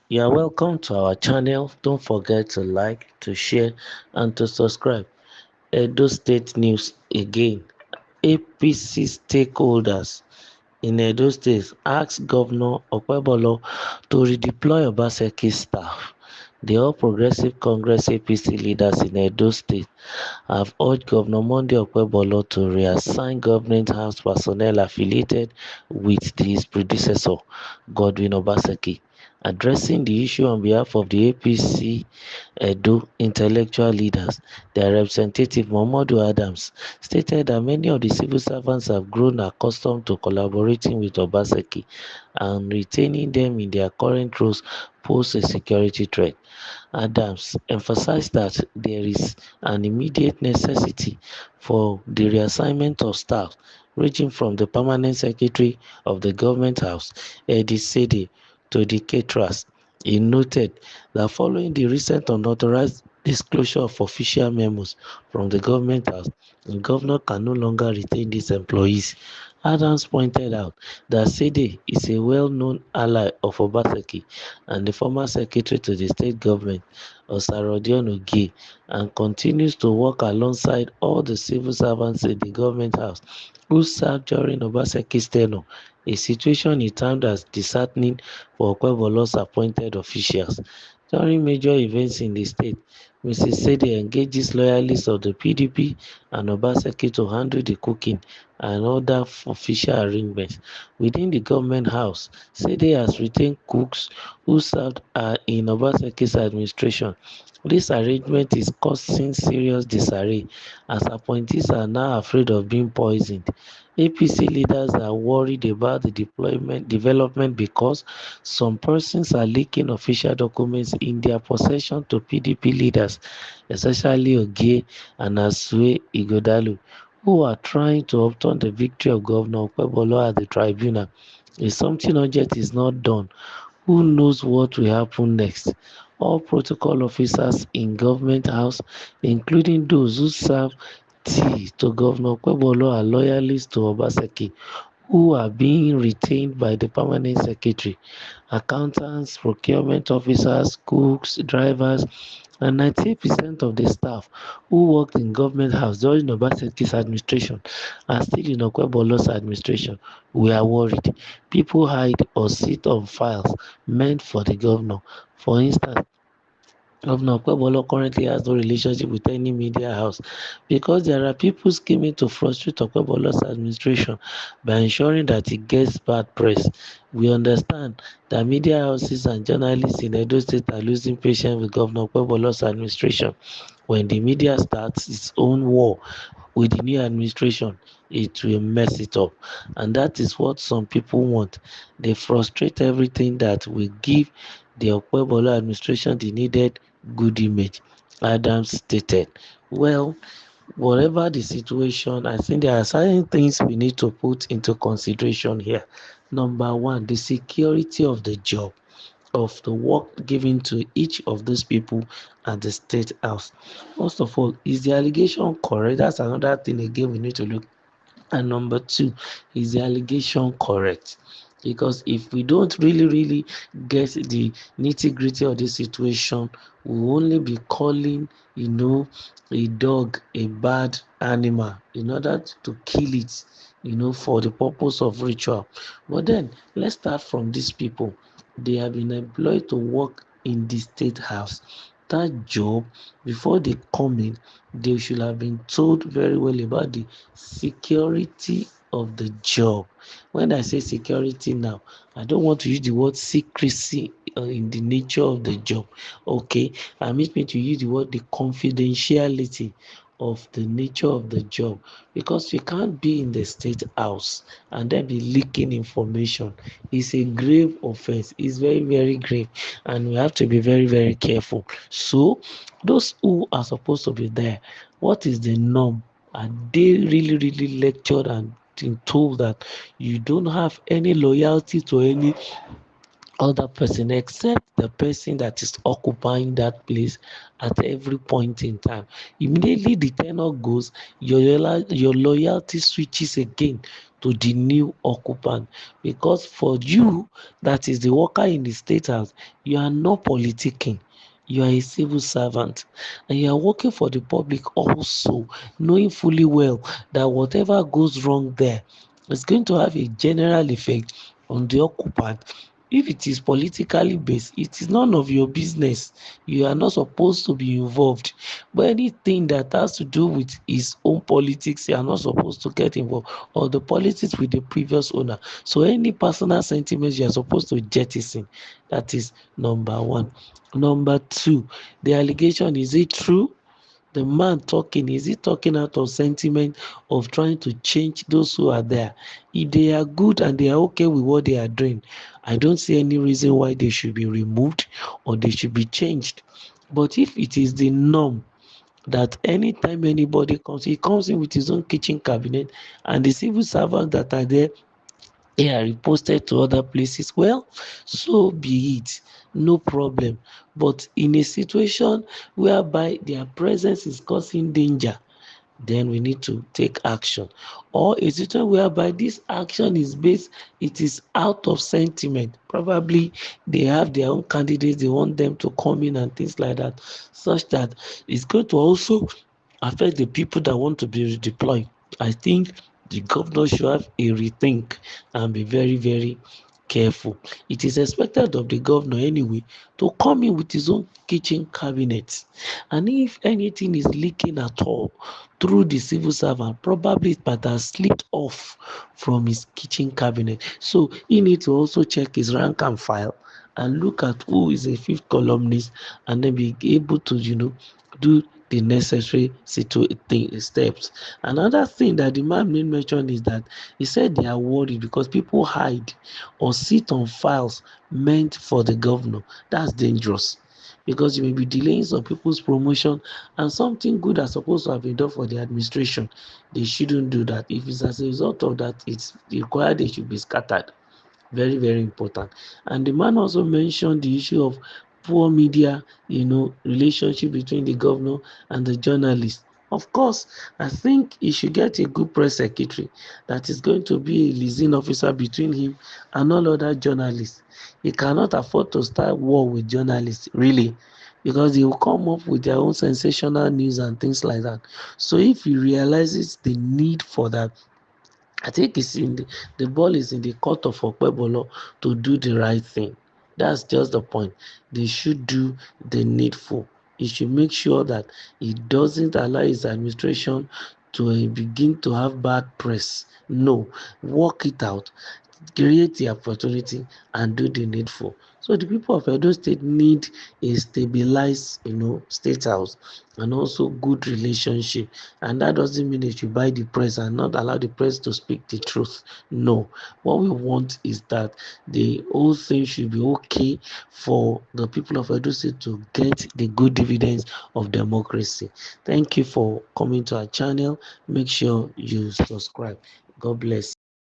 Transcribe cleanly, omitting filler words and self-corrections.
You are welcome to our channel. Don't forget to like, to share, and to subscribe. Edo State News again. APC stakeholders in Edo State ask Governor Okpebholo to redeploy Obaseki'S staff. The All Progressive Congress APC leaders in Edo State have urged Governor Monday Okpebholo to reassign government house personnel affiliated with his predecessor, Godwin Obaseki. Addressing the issue on behalf of the APC Edo intellectual leaders, their representative Momodu Adams stated that many of the civil servants have grown accustomed to collaborating with Obaseki, and retaining them in their current roles pose a security threat. Adams emphasized that there is an immediate necessity for the reassignment of staff, ranging from the permanent secretary of the Government House, Eddie Sede, to the caterers. He noted that following the recent unauthorized disclosure of official memos from the Government House, the governor can no longer retain these employees. Adams pointed out that Sede is a well-known ally of Obaseki and the former secretary to the state government, Osarodion Ogie, and continues to work alongside all the civil servants in the government house who served during Obaseki's tenure, a situation he termed as disheartening for Okpebholo's appointed officials. During major events in the state, Mrs. Sede engages loyalists of the PDP and Obaseki to handle the cooking and other official arrangements. Within the government house, Sede has retained cooks who served in Obaseki's administration. This arrangement is causing serious disarray as appointees are now afraid of being poisoned. APC leaders are worried about the development because some persons are leaking official documents in their possession to PDP leaders, especially Ogie and Asue Ighodalo, who are trying to overturn the victory of Governor Okpebholo at the tribunal. If something urgent is not done, who knows what will happen next? All protocol officers in government house, including those who serve tea to Governor Okpebholo, are loyalists to Obaseki, who are being retained by the permanent secretary. Accountants, procurement officers, cooks, drivers, and 98% of the staff who worked in government house during Obaseki's administration are still in Okpebholo's administration. We are worried. People hide or sit on files meant for the governor. For instance, Governor Okpebholo currently has no relationship with any media house because there are people scheming to frustrate Okpebholo's administration by ensuring that he gets bad press. We understand that media houses and journalists in Edo State are losing patience with Governor Okpebholo's administration. When the media starts its own war with the new administration, it will mess it up. And that is what some people want. They frustrate everything that will give the Okpebholo administration the needed good image, Adams stated. Well, whatever the situation, I think there are certain things we need to put into consideration here. Number one, the security of the job, of the work given to each of those people at the state house. First of all, is the allegation correct? That's another thing again we need to look. And number two, is the allegation correct? Because if we don't really get the nitty-gritty of the situation, we'll only be calling, a dog a bad animal in order to kill it, for the purpose of ritual. But then let's start from these people. They have been employed to work in the state house. That job, before they come in, they should have been told very well about the security of the job. When I say security now, I don't want to use the word secrecy in the nature of the job. Okay, I mean me to use the word the confidentiality of the nature of the job, because we can't be in the state house and then be leaking information. It's a grave offense. It's very grave, and we have to be very careful. So those who are supposed to be there, what is the norm? Are they really lectured and told that you don't have any loyalty to any other person except the person that is occupying that place at every point in time? Immediately the tenor goes, your loyalty switches again to the new occupant, because for you, that is the worker in the state house, you are not politicking. You are a civil servant and you are working for the public also, knowing fully well that whatever goes wrong there is going to have a general effect on the occupant. If it is politically based, it is none of your business. You are not supposed to be involved. But anything that has to do with his own politics, you are not supposed to get involved, or the politics with the previous owner. So any personal sentiments you are supposed to jettison. That is number one. Number two, the allegation, is it true? The man talking, is he talking out of sentiment of trying to change those who are there? If they are good and they are okay with what they are doing, I don't see any reason why they should be removed or they should be changed. But if it is the norm that anytime anybody comes, he comes in with his own kitchen cabinet, and the civil servants that are there, they are reposted to other places, well, so be it, no problem. But in a situation whereby their presence is causing danger, then we need to take action. Or a situation whereby this action is based, it is out of sentiment. Probably they have their own candidates, they want them to come in and things like that, such that it's going to also affect the people that want to be redeployed. I think the governor should have a rethink and be very, very careful. It is expected of the governor anyway to come in with his own kitchen cabinet. And if anything is leaking at all through the civil servant, probably it might have slipped off from his kitchen cabinet. So he needs to also check his rank and file and look at who is a fifth columnist, and then be able to, do the necessary steps. Another thing that the man made mention is that he said they are worried because people hide or sit on files meant for the governor. That's dangerous because you may be delaying some people's promotion, and something good that's supposed to have been done for the administration. They shouldn't do that. If it's as a result of that, it's required they should be scattered. Very, very important. And the man also mentioned the issue of poor media, relationship between the governor and the journalist. Of course, I think he should get a good press secretary that is going to be a liaison officer between him and all other journalists. He cannot afford to start war with journalists, really, because they will come up with their own sensational news and things like that. So if he realizes the need for that, I think the ball is in the court of Okpebholo to do the right thing. That's just the point. They should do the needful. He should make sure that he doesn't allow his administration to begin to have bad press. No, work it out, create the opportunity, and do the needful. So the people of Edo State need a stabilized, state house, and also good relationship. And that doesn't mean they should buy the press and not allow the press to speak the truth. No. What we want is that the whole thing should be okay for the people of Edo State to get the good dividends of democracy. Thank you for coming to our channel. Make sure you subscribe. God bless.